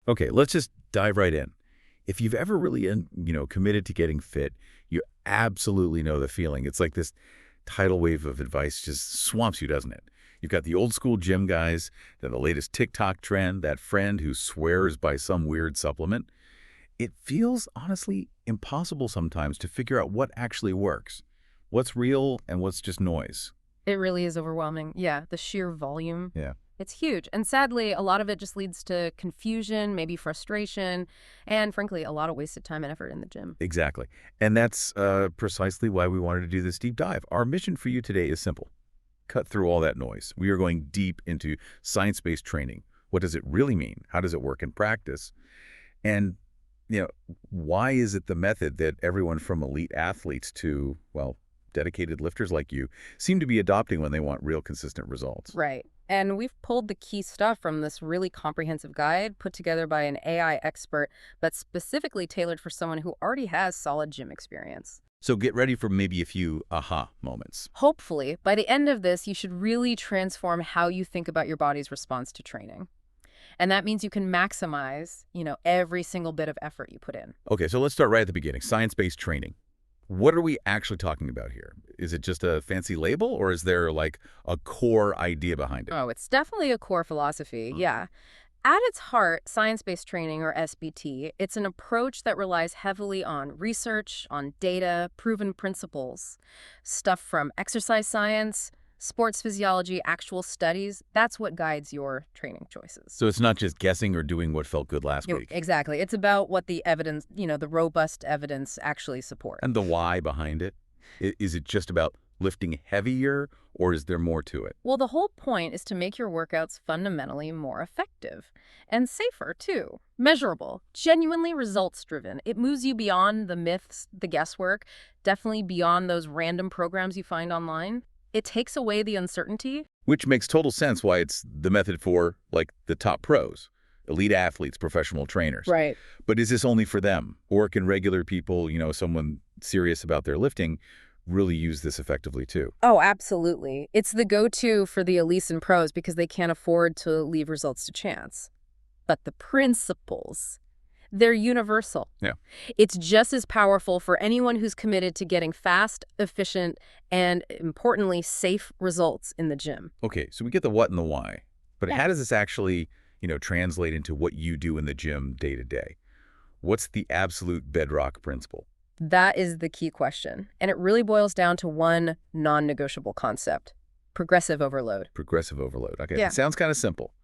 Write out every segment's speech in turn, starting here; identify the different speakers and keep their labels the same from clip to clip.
Speaker 1: Okay, let's just dive right in. If you've ever really, committed to getting fit, you absolutely know the feeling. It's like this tidal wave of advice just swamps you, doesn't it? You've got the old school gym guys, then the latest TikTok trend, that friend who swears by some weird supplement. It feels, honestly, impossible sometimes to figure out what actually works, what's real and what's just noise.
Speaker 2: It really is overwhelming. Yeah, the sheer volume.
Speaker 1: Yeah.
Speaker 2: It's huge. And sadly, a lot of it just leads to confusion, maybe frustration, and frankly, a lot of wasted time and effort in the gym.
Speaker 1: Exactly. And that's precisely why we wanted to do this deep dive. Our mission for you today is simple. Cut through all that noise. We are going deep into science-based training. What does it really mean? How does it work in practice? And, why is it the method that everyone from elite athletes to, well, dedicated lifters like you seem to be adopting when they want real consistent results?
Speaker 2: Right. And we've pulled the key stuff from this really comprehensive guide put together by an AI expert that's specifically tailored for someone who already has solid gym experience.
Speaker 1: So get ready for maybe a few aha moments.
Speaker 2: Hopefully, by the end of this, you should really transform how you think about your body's response to training. And that means you can maximize, every single bit of effort you put in.
Speaker 1: Okay, so let's start right at the beginning. Science-based training. What are we actually talking about here? Is it just a fancy label, or is there like a core idea behind it?
Speaker 2: Oh, it's definitely a core philosophy, yeah. At its heart, science-based training, or SBT, it's an approach that relies heavily on research, on data, proven principles. Stuff from exercise science, sports physiology, actual studies, that's what guides your training choices.
Speaker 1: So it's not just guessing or doing what felt good last week.
Speaker 2: Exactly. It's about what the evidence, the robust evidence actually supports.
Speaker 1: And the why behind it? Is it just about lifting heavier, or is there more to it?
Speaker 2: Well, the whole point is to make your workouts fundamentally more effective and safer, too. Measurable, genuinely results-driven. It moves you beyond the myths, the guesswork, definitely beyond those random programs you find online. It takes away the uncertainty.
Speaker 1: Which makes total sense why it's the method for, like, the top pros, elite athletes, professional trainers.
Speaker 2: Right.
Speaker 1: But is this only for them? Or can regular people, someone serious about their lifting, really use this effectively too?
Speaker 2: Oh, absolutely. It's the go-to for the elites and pros because they can't afford to leave results to chance. But the principles, they're universal.
Speaker 1: Yeah.
Speaker 2: It's just as powerful for anyone who's committed to getting fast, efficient, and importantly, safe results in the gym.
Speaker 1: Okay, so we get the what and the why. But
Speaker 2: Yeah.
Speaker 1: how does this actually, translate into what you do in the gym day to day? What's the absolute bedrock principle?
Speaker 2: That is the key question. And it really boils down to one non-negotiable concept: progressive overload.
Speaker 1: Progressive overload. Okay,
Speaker 2: Yeah.
Speaker 1: it sounds kind of simple.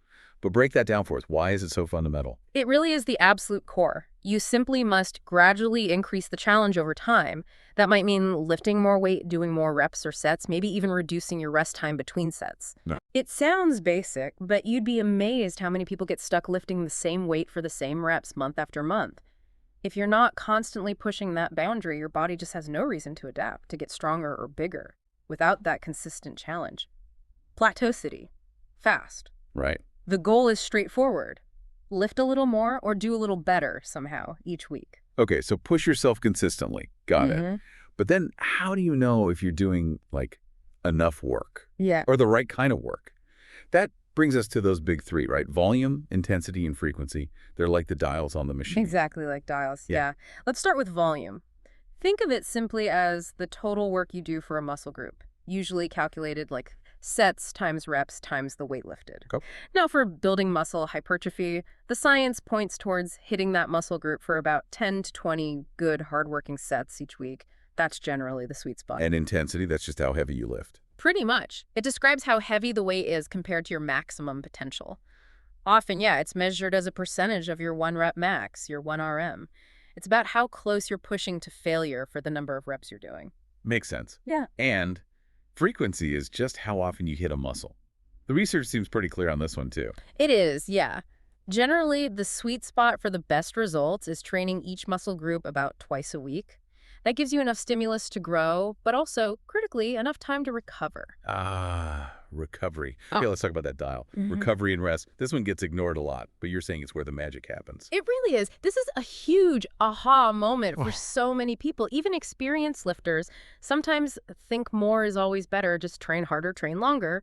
Speaker 1: But break that down for us. Why is it so fundamental?
Speaker 2: It really is the absolute core. You simply must gradually increase the challenge over time. That might mean lifting more weight, doing more reps or sets, maybe even reducing your rest time between sets.
Speaker 1: No.
Speaker 2: It sounds basic, but you'd be amazed how many people get stuck lifting the same weight for the same reps month after month. If you're not constantly pushing that boundary, your body just has no reason to adapt, to get stronger or bigger, without that consistent challenge. Plateaucity. Fast.
Speaker 1: Right.
Speaker 2: The goal is straightforward. Lift a little more or do a little better somehow each week.
Speaker 1: Okay, so push yourself consistently. Got it.
Speaker 2: Mhm.
Speaker 1: But then how do you know if you're doing, like, enough work
Speaker 2: Yeah.
Speaker 1: or the right kind of work? That brings us to those big three, right? Volume, intensity, and frequency. They're like the dials on the machine.
Speaker 2: Exactly like dials.
Speaker 1: Yeah.
Speaker 2: Yeah. Let's start with volume. Think of it simply as the total work you do for a muscle group, usually calculated like sets times reps times the weight lifted.
Speaker 1: Okay.
Speaker 2: Now, for building muscle hypertrophy, the science points towards hitting that muscle group for about 10 to 20 good, hardworking sets each week. That's generally the sweet spot.
Speaker 1: And intensity, that's just how heavy you lift.
Speaker 2: Pretty much. It describes how heavy the weight is compared to your maximum potential. Often, yeah, it's measured as a percentage of your 1 rep max, your 1 RM. It's about how close you're pushing to failure for the number of reps you're doing.
Speaker 1: Makes sense.
Speaker 2: Yeah.
Speaker 1: And frequency is just how often you hit a muscle. The research seems pretty clear on this one, too.
Speaker 2: It is, yeah. Generally, the sweet spot for the best results is training each muscle group about twice a week. That gives you enough stimulus to grow, but also, critically, enough time to recover.
Speaker 1: Recovery.
Speaker 2: Oh.
Speaker 1: Okay, let's talk about that dial. Recovery and rest. This one gets ignored a lot, but you're saying it's where the magic happens.
Speaker 2: It really is. This is a huge aha moment for so many people. Even experienced lifters sometimes think more is always better, just train harder, train longer.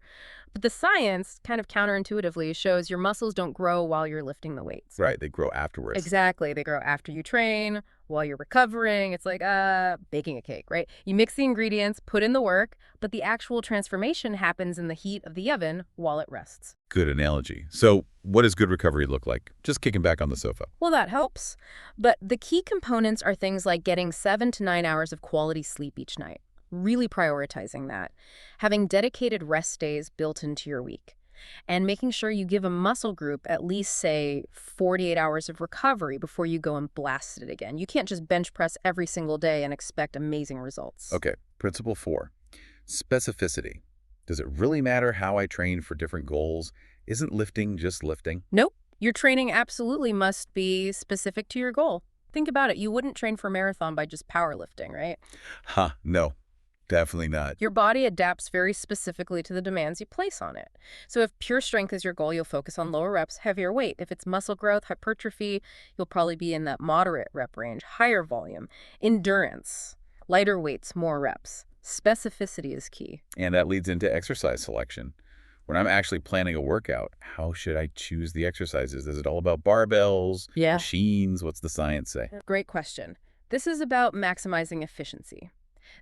Speaker 2: But the science, kind of counterintuitively, shows your muscles don't grow while you're lifting the weights.
Speaker 1: Right, they grow afterwards.
Speaker 2: Exactly. They grow after you train, while you're recovering. It's like baking a cake, right? You mix the ingredients, put in the work, but the actual transformation happens in the heat of the oven while it rests.
Speaker 1: Good analogy. So what does good recovery look like? Just kicking back on the sofa.
Speaker 2: Well, that helps. But the key components are things like getting 7 to 9 hours of quality sleep each night, really prioritizing that, having dedicated rest days built into your week, and making sure you give a muscle group at least, say, 48 hours of recovery before you go and blast it again. You can't just bench press every single day and expect amazing results.
Speaker 1: Okay, principle 4, specificity. Does it really matter how I train for different goals? Isn't lifting just lifting?
Speaker 2: Nope. Your training absolutely must be specific to your goal. Think about it. You wouldn't train for a marathon by just powerlifting, right?
Speaker 1: No, definitely not.
Speaker 2: Your body adapts very specifically to the demands you place on it. So if pure strength is your goal, you'll focus on lower reps, heavier weight. If it's muscle growth, hypertrophy, you'll probably be in that moderate rep range, higher volume. Endurance, lighter weights, more reps. Specificity is key.
Speaker 1: And that leads into exercise selection. When I'm actually planning a workout, how should I choose the exercises? Is it all about barbells,
Speaker 2: Yeah.
Speaker 1: machines? What's the science say?
Speaker 2: Great question. This is about maximizing efficiency.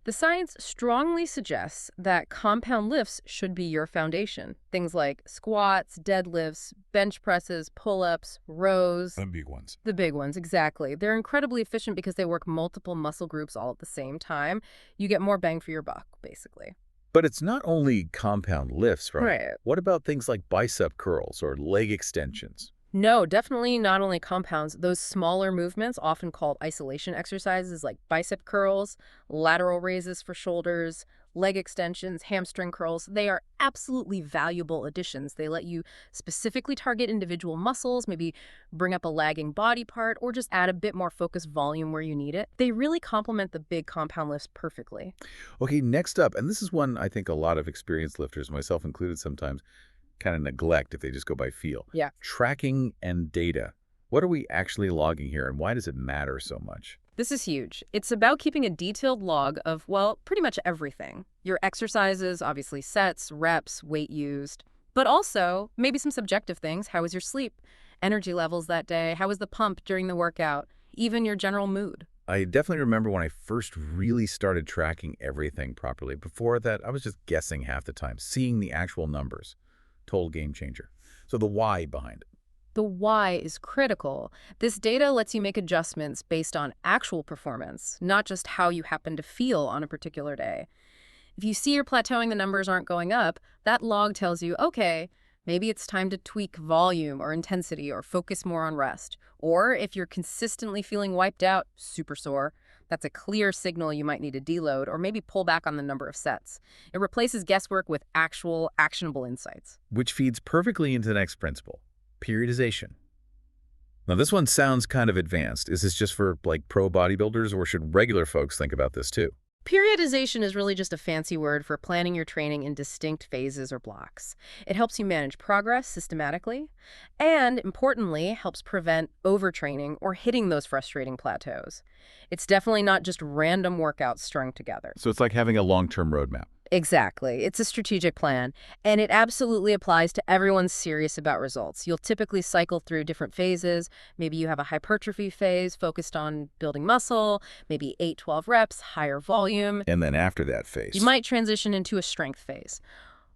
Speaker 2: The science strongly suggests that compound lifts should be your foundation. Things like squats, deadlifts, bench presses, pull-ups, rows.
Speaker 1: The big ones.
Speaker 2: The big ones, exactly. They're incredibly efficient because they work multiple muscle groups all at the same time. You get more bang for your buck, basically.
Speaker 1: But it's not only compound lifts, right?
Speaker 2: Right.
Speaker 1: What about things like bicep curls or leg extensions?
Speaker 2: No, definitely not only compounds. Those smaller movements, often called isolation exercises like bicep curls, lateral raises for shoulders, leg extensions, hamstring curls, they are absolutely valuable additions. They let you specifically target individual muscles, maybe bring up a lagging body part, or just add a bit more focused volume where you need it. They really complement the big compound lifts perfectly.
Speaker 1: Okay, next up, and this is one I think a lot of experienced lifters, myself included sometimes, kind of neglect if they just go by feel.
Speaker 2: Yeah.
Speaker 1: Tracking and data. What are we actually logging here, and why does it matter so much?
Speaker 2: This is huge. It's about keeping a detailed log of, well, pretty much everything. Your exercises, obviously sets, reps, weight used, but also maybe some subjective things. How was your sleep? Energy levels that day? How was the pump during the workout? Even your general mood.
Speaker 1: I definitely remember when I first really started tracking everything properly. Before that, I was just guessing half the time, seeing the actual numbers. Total game changer. So the why behind it.
Speaker 2: The why is critical. This data lets you make adjustments based on actual performance, not just how you happen to feel on a particular day. If you see you're plateauing, the numbers aren't going up, that log tells you, okay, maybe it's time to tweak volume or intensity or focus more on rest. Or if you're consistently feeling wiped out, super sore, that's a clear signal you might need to deload or maybe pull back on the number of sets. It replaces guesswork with actual, actionable insights.
Speaker 1: Which feeds perfectly into the next principle, periodization. Now, this one sounds kind of advanced. Is this just for, like, pro bodybuilders, or should regular folks think about this too?
Speaker 2: Periodization is really just a fancy word for planning your training in distinct phases or blocks. It helps you manage progress systematically and, importantly, helps prevent overtraining or hitting those frustrating plateaus. It's definitely not just random workouts strung together.
Speaker 1: So it's like having a long-term roadmap.
Speaker 2: Exactly. It's a strategic plan, and it absolutely applies to everyone serious about results. You'll typically cycle through different phases. Maybe you have a hypertrophy phase focused on building muscle, maybe 8-12 reps, higher volume.
Speaker 1: And then after that phase.
Speaker 2: You might transition into a strength phase.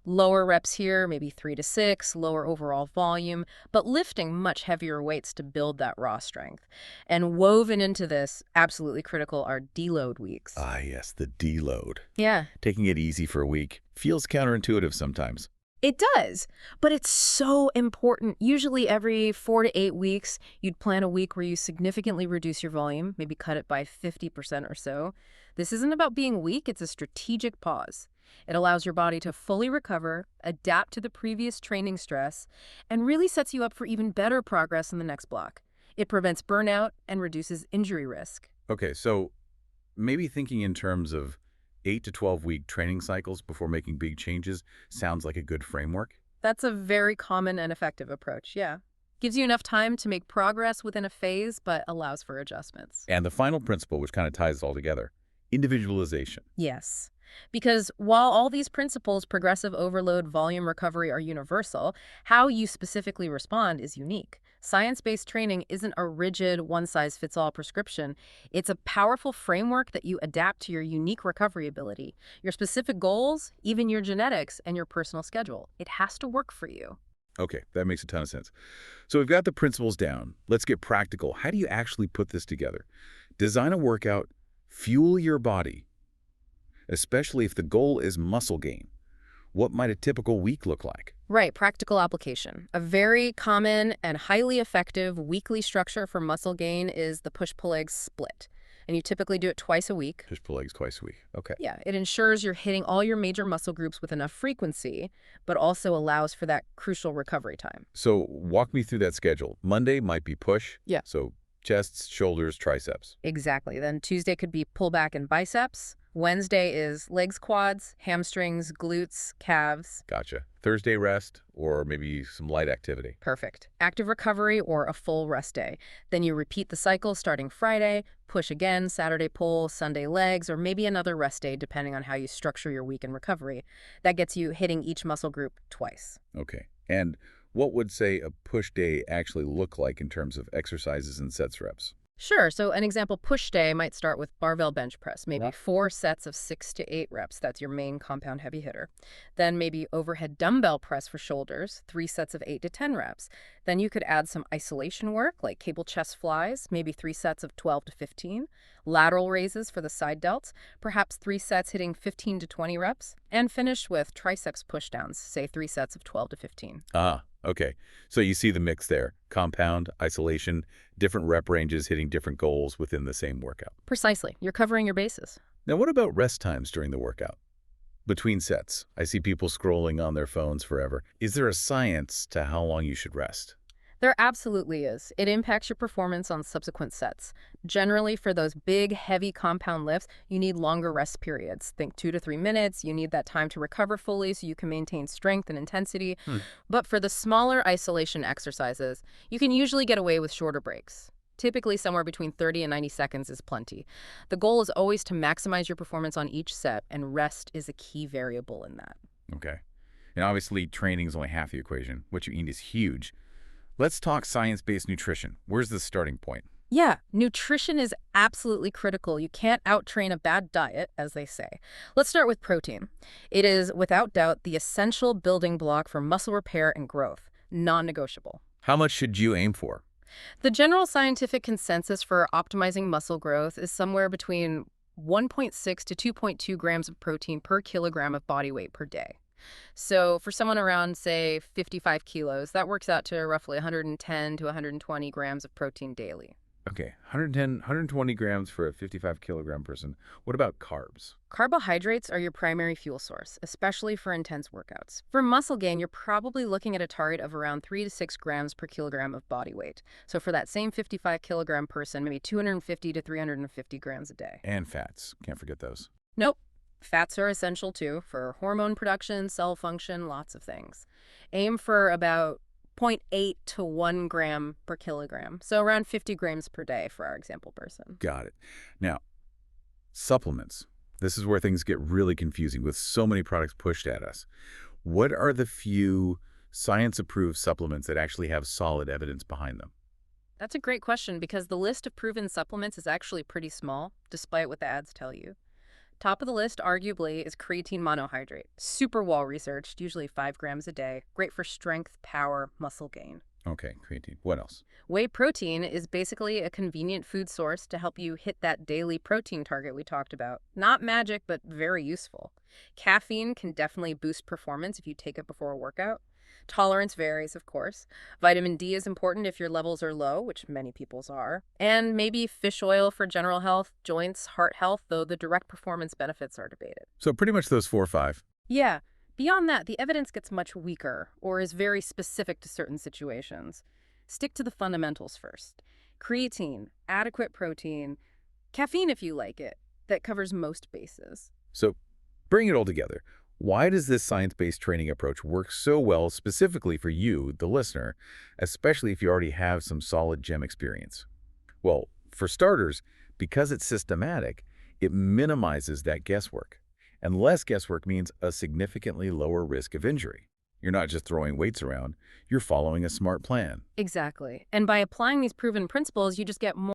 Speaker 2: Lower reps here, maybe 3 to 6, lower overall volume, but lifting much heavier weights to build that raw strength. And woven into this, absolutely critical, are deload weeks.
Speaker 1: Ah, yes, the deload.
Speaker 2: Yeah.
Speaker 1: Taking it easy for a week feels counterintuitive sometimes.
Speaker 2: It does, but it's so important. Usually every 4 to 8 weeks, you'd plan a week where you significantly reduce your volume, maybe cut it by 50% or so. This isn't about being weak, it's a strategic pause. It allows your body to fully recover, adapt to the previous training stress, and really sets you up for even better progress in the next block. It prevents burnout and reduces injury risk.
Speaker 1: Okay, so maybe thinking in terms of 8 to 12-week training cycles before making big changes sounds like a good framework.
Speaker 2: That's a very common and effective approach, yeah. Gives you enough time to make progress within a phase, but allows for adjustments.
Speaker 1: And the final principle, which kind of ties it all together, individualization.
Speaker 2: Yes. Because while all these principles, progressive overload, volume recovery, are universal, how you specifically respond is unique. Science-based training isn't a rigid, one-size-fits-all prescription. It's a powerful framework that you adapt to your unique recovery ability, your specific goals, even your genetics, and your personal schedule. It has to work for you.
Speaker 1: Okay, that makes a ton of sense. So we've got the principles down. Let's get practical. How do you actually put this together? Design a workout, fuel your body, especially if the goal is muscle gain. What might a typical week look like?
Speaker 2: Right, practical application. A very common and highly effective weekly structure for muscle gain is the push-pull-leg split. And you typically do it twice a week.
Speaker 1: Push-pull legs twice a week. Okay.
Speaker 2: Yeah, it ensures you're hitting all your major muscle groups with enough frequency, but also allows for that crucial recovery time.
Speaker 1: So walk me through that schedule. Monday might be push.
Speaker 2: Yeah.
Speaker 1: So chests, shoulders, triceps.
Speaker 2: Exactly. Then Tuesday could be pull back and biceps. Wednesday is legs, quads, hamstrings, glutes, calves.
Speaker 1: Gotcha. Thursday rest or maybe some light activity.
Speaker 2: Perfect. Active recovery or a full rest day. Then you repeat the cycle starting Friday, push again, Saturday pull, Sunday legs, or maybe another rest day depending on how you structure your week in recovery. That gets you hitting each muscle group twice.
Speaker 1: Okay. And what would, say, a push day actually look like in terms of exercises and sets reps?
Speaker 2: Sure, so an example push day might start with barbell bench press, maybe 4 sets of 6 to 8 reps. That's your main compound heavy hitter. Then maybe overhead dumbbell press for shoulders, 3 sets of 8 to 10 reps. Then you could add some isolation work like cable chest flies, maybe 3 sets of 12 to 15. Lateral raises for the side delts, perhaps 3 sets hitting 15 to 20 reps. And finish with triceps pushdowns, say 3 sets of 12 to 15.
Speaker 1: Ah, okay. So you see the mix there. Compound, isolation, different rep ranges hitting different goals within the same workout.
Speaker 2: Precisely. You're covering your bases.
Speaker 1: Now, what about rest times during the workout? Between sets, I see people scrolling on their phones forever. Is there a science to how long you should rest?
Speaker 2: There absolutely is. It impacts your performance on subsequent sets. Generally, for those big, heavy compound lifts, you need longer rest periods. Think 2 to 3 minutes. You need that time to recover fully so you can maintain strength and intensity. But for the smaller isolation exercises, you can usually get away with shorter breaks. Typically, somewhere between 30 and 90 seconds is plenty. The goal is always to maximize your performance on each set, and rest is a key variable in that.
Speaker 1: Okay. And obviously, training is only half the equation. What you eat is huge. Let's talk science-based nutrition. Where's the starting point?
Speaker 2: Yeah, nutrition is absolutely critical. You can't out-train a bad diet, as they say. Let's start with protein. It is, without doubt, the essential building block for muscle repair and growth, non-negotiable.
Speaker 1: How much should you aim for?
Speaker 2: The general scientific consensus for optimizing muscle growth is somewhere between 1.6 to 2.2 grams of protein per kilogram of body weight per day. So for someone around, say, 55 kilos, that works out to roughly 110 to 120 grams of protein daily.
Speaker 1: Okay, 110, 120 grams for a 55-kilogram person. What about carbs?
Speaker 2: Carbohydrates are your primary fuel source, especially for intense workouts. For muscle gain, you're probably looking at a target of around 3 to 6 grams per kilogram of body weight. So for that same 55-kilogram person, maybe 250 to 350 grams a day.
Speaker 1: And fats. Can't forget those.
Speaker 2: Nope. Fats are essential too for hormone production, cell function, lots of things. Aim for about 0.8 to 1 gram per kilogram, so around 50 grams per day for our example person.
Speaker 1: Got it. Now, supplements. This is where things get really confusing with so many products pushed at us. What are the few science-approved supplements that actually have solid evidence behind them?
Speaker 2: That's a great question because the list of proven supplements is actually pretty small, despite what the ads tell you. Top of the list, arguably, is creatine monohydrate. Super well-researched, usually 5 grams a day. Great for strength, power, muscle gain.
Speaker 1: Okay, creatine. What else?
Speaker 2: Whey protein is basically a convenient food source to help you hit that daily protein target we talked about. Not magic, but very useful. Caffeine can definitely boost performance if you take it before a workout. Tolerance varies, of course. Vitamin D is important if your levels are low, which many people's are. And maybe fish oil for general health, joints, heart health, though the direct performance benefits are debated.
Speaker 1: So pretty much those 4 or 5.
Speaker 2: Yeah. Beyond that, the evidence gets much weaker or is very specific to certain situations. Stick to the fundamentals first. Creatine, adequate protein, caffeine if you like it. That covers most bases.
Speaker 1: So bring it all together. Why does this science-based training approach work so well specifically for you, the listener, especially if you already have some solid gym experience? Well, for starters, because it's systematic, it minimizes that guesswork. And less guesswork means a significantly lower risk of injury. You're not just throwing weights around, you're following a smart plan.
Speaker 2: Exactly. And by applying these proven principles, you just get more